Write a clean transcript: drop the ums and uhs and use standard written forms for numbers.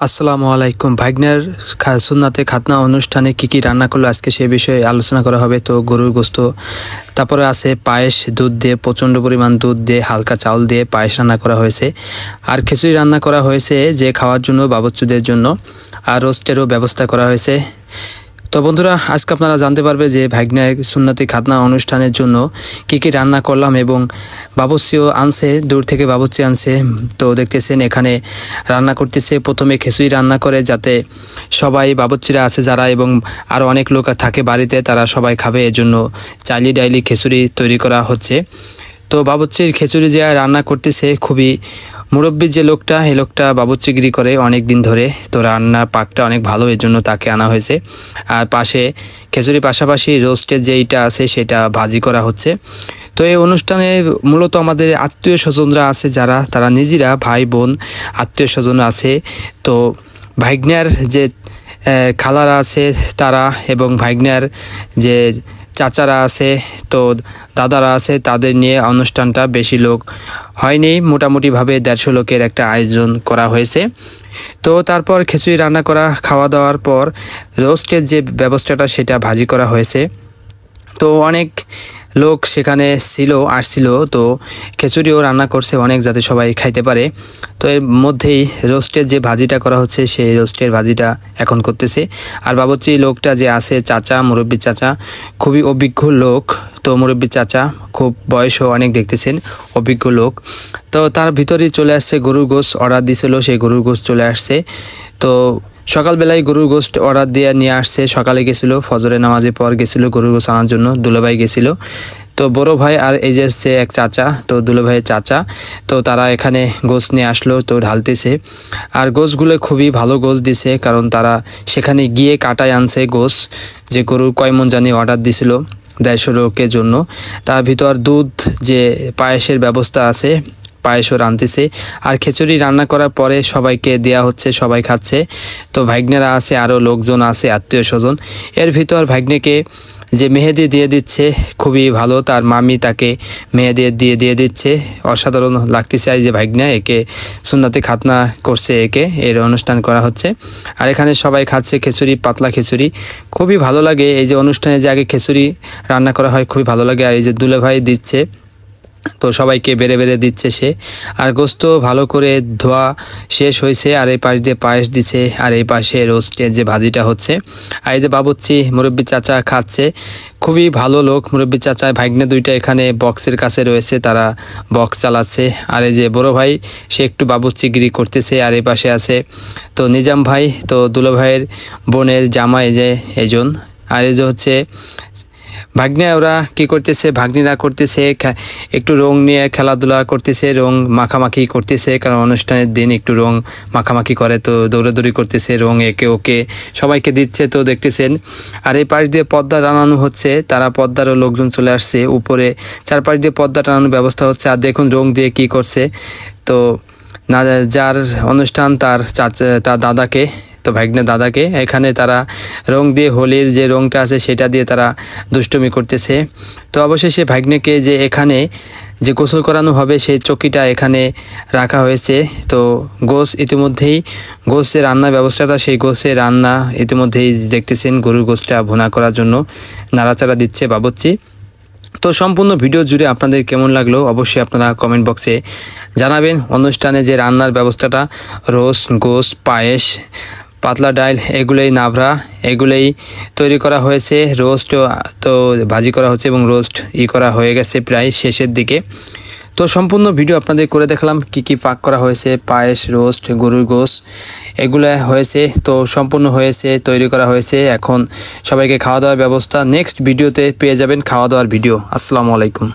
আসসালামু আলাইকুম ভাইগনার সুন্নাতে খাতনা অনুষ্ঠানে কি রান্না করলো আজকে সেই বিষয়ে আলোচনা করা হবে। তো গরুর গোস্ত, তারপরে আছে পায়েস, দুধ দিয়ে প্রচণ্ড পরিমাণ দুধ দিয়ে হালকা চাউল দিয়ে পায়েস রান্না করা হয়েছে, আর খিচুড়ি রান্না করা হয়েছে যে খাওয়ার জন্য বাবুর্চিদের জন্য, আর রোস্টেরও ব্যবস্থা করা হয়েছে। তো বন্ধুরা, আজকে আপনারা জানতে পারবে যে ভাইগনার সুন্নতি খাতনা অনুষ্ঠানের জন্য কি রান্না করলাম, এবং বাবুর্চিও আনছে, দূর থেকে বাবুর্চি আনছে। তো দেখতেছেন এখানে রান্না করতেছে। প্রথমে খিচুড়ি রান্না করে যাতে সবাই বাবুর্চিরা আছে যারা এবং আরও অনেক লোক থাকে বাড়িতে, তারা সবাই খাবে, এর জন্য চাইলি ডাইলি খিচুড়ি তৈরি করা হচ্ছে। তো বাবুর্চির খিচুড়ি যে রান্না করতেছে, খুবই মুরব্বী যে লোকটা, এই লোকটা বাবুর্চিগিরি করে অনেক দিন ধরে, তো রান্নার পাকটা অনেক ভালো, এর জন্য তাকে আনা হয়েছে। আর পাশে খিচুড়ির পাশাপাশি রোস্টের যেইটা আছে সেটা ভাজি করা হচ্ছে। তো এই অনুষ্ঠানে মূলত আমাদের আত্মীয় স্বজনরা আছে যারা, তারা নিজেরা ভাই বোন আত্মীয় স্বজন আছে। তো ভাইগনার যে খালারা আছে তারা, এবং ভাইগনার যে চাচারা আছে, তো দাদারা আছে, তাদের নিয়ে অনুষ্ঠানটা বেশি লোক হয়নি, মোটামুটিভাবে 150 লোকের একটা আয়োজন করা হয়েছে। তো তারপর খিচুড়ি রান্না করা, খাওয়া দাওয়ার পর রোস্টের যে ব্যবস্থাটা সেটা ভাজি করা হয়েছে। তো অনেক লোক সেখানে আসছিল, তো খিচুড়িও রান্না করছে অনেক, যাতে সবাই খাইতে পারে। তো এর মধ্যেই রোস্টের যে ভাজিটা করা হচ্ছে, সেই রোস্টের ভাজিটা এখন করতেছে। আর বাবুর্চি লোকটা যে আছে, চাচা, মুরব্বী চাচা, খুবই অভিজ্ঞ লোক। তো মুরব্বী চাচা খুব বয়সও অনেক, দেখতেছেন অভিজ্ঞ লোক। তো তার ভিতরেই চলে আসছে গরুর গোস্ত, অর্ডার দিয়েছিল, সেই গরুর গোস্ত চলে আসছে। তো সকালবেলায় গরুর গোস্ত অর্ডার দিয়ে নিয়ে আসছে, সকালে গেছিলো, ফজরের নামাজের পর গেছিলো গরুর গোস্ত আনার জন্য, দুলাভাই গেছিল। তো বড় ভাই আর এই যে হচ্ছে এক চাচা, তো দুলাভাইয়ের চাচা, তো তারা এখানে গোস্ত নিয়ে আসলো, তো ঢালতেছে। আর গোস্তগুলো খুবই ভালো গোস্ত দিছে, কারণ তারা সেখানে গিয়ে কাটায় আনছে গোস্ত, যে গরুর কয় মন জানি অর্ডার দিছিল 150 লোকের জন্য। তার ভিতর দুধ যে পায়েসের ব্যবস্থা আছে, পায়েসও রাঁধতেছে। আর খিচুড়ি রান্না করার পরে সবাইকে দেয়া হচ্ছে, সবাই খাচ্ছে। তো ভাইগনারা আছে, আরও লোকজন আছে আত্মীয় স্বজন। এর ভিতর ভাইগনাকে যে মেহেদি দিয়ে দিচ্ছে, খুবই ভালো, তার মামি তাকে মেহেদি দিয়ে দিচ্ছে, অসাধারণ লাগতেছে। আর যে ভাইগনা একে সুন্নতি খাতনা করছে, একে এর অনুষ্ঠান করা হচ্ছে। আর এখানে সবাই খাচ্ছে খিচুড়ি, পাতলা খিচুড়ি, খুবই ভালো লাগে। এই যে অনুষ্ঠানে যে আগে খিচুড়ি রান্না করা হয়, খুবই ভালো লাগে। আর এই যে দুলাভাই দিচ্ছে, তো সবাইকে বেড়ে বেড়ে দিচ্ছে সে। আর গোস্ত ভালো করে ধোয়া শেষ হয়েছে, আর এই পাশ দিয়ে পায়েস দিচ্ছে, আর এই পাশে রোস্টের যে ভাজিটা হচ্ছে। আর এই যে বাবুর্চি মুরব্বী চাচা খাচ্ছে, খুবই ভালো লোক মুরব্বী চাচা। ভাইগনা দুইটা এখানে বক্সের কাছে রয়েছে, তারা বক্স চালাচ্ছে। আর এই যে বড় ভাই, সে একটু বাবুর্চিগিরি করতেছে। আর এই পাশে আছে তো নিজাম ভাই, তো দুলো ভাইয়ের বোনের জামাই যে এজন। আর এই যে হচ্ছে ভাগ্নে, ওরা কি করতেছে, ভাগ্নিরা করতেছে একটু রং নিয়ে খেলাধুলা করতেছে, রং মাখামাখি করতেছে, কারণ অনুষ্ঠানের দিন একটু রং মাখামাখি করে, তো দৌড়াদৌড়ি করতেছে, রং একে ওকে সবাইকে দিচ্ছে, তো দেখতেছেন। আর এই পাশ দিয়ে পর্দা টানানো হচ্ছে, তারা পর্দারও লোকজন চলে আসছে, উপরে চারপাশ দিয়ে পর্দা টানানোর ব্যবস্থা হচ্ছে। আর দেখুন রং দিয়ে কি করছে, তো না যার অনুষ্ঠান তার দাদাকে, তো ভাইগনা দাদাকে, এখানে তারা রং দিয়ে, হোলির যে রংটা আছে সেটা দিয়ে তারা দুষ্টুমি করতেছে। তো অবশেষে ভাইগনাকে যে এখানে যে গোসল করানো হবে, সেই চকিটা এখানে রাখা হয়েছে। তো ইতিমধ্যেই গোস্তের রান্নার ব্যবস্থাটা, সেই গোস্তের রান্না ইতিমধ্যেই দেখতেছেন, গরুর গোস্তটা ভুনা করার জন্য নাড়াচাড়া দিচ্ছে বাবুর্চি। তো সম্পূর্ণ ভিডিও জুড়ে আপনাদের কেমন লাগলো অবশ্যই আপনারা কমেন্ট বক্সে জানাবেন। অনুষ্ঠানে যে রান্নার ব্যবস্থাটা, রোস্ট, গোস্ত, পায়েস, পাতলা ডাল, এগুলোই নাভরা, এগুলোই তৈরি করা হয়েছে। রোস্ট তো ভাজি করা হচ্ছে, এবং রোস্ট করা হয়ে গেছে প্রায় শেষের দিকে। তো সম্পূর্ণ ভিডিও আপনাদের করে দেখলাম কি পাক করা হয়েছে, পায়েস, রোস্ট, গরুর গোস্ত, এগুলো হয়েছে। তো সম্পূর্ণ হয়েছে, তৈরি করা হয়েছে। এখন সবাইকে খাওয়া দাওয়ার ব্যবস্থা নেক্সট ভিডিওতে পেয়ে যাবেন, খাওয়া দাওয়ার ভিডিও। আসসালামু আলাইকুম।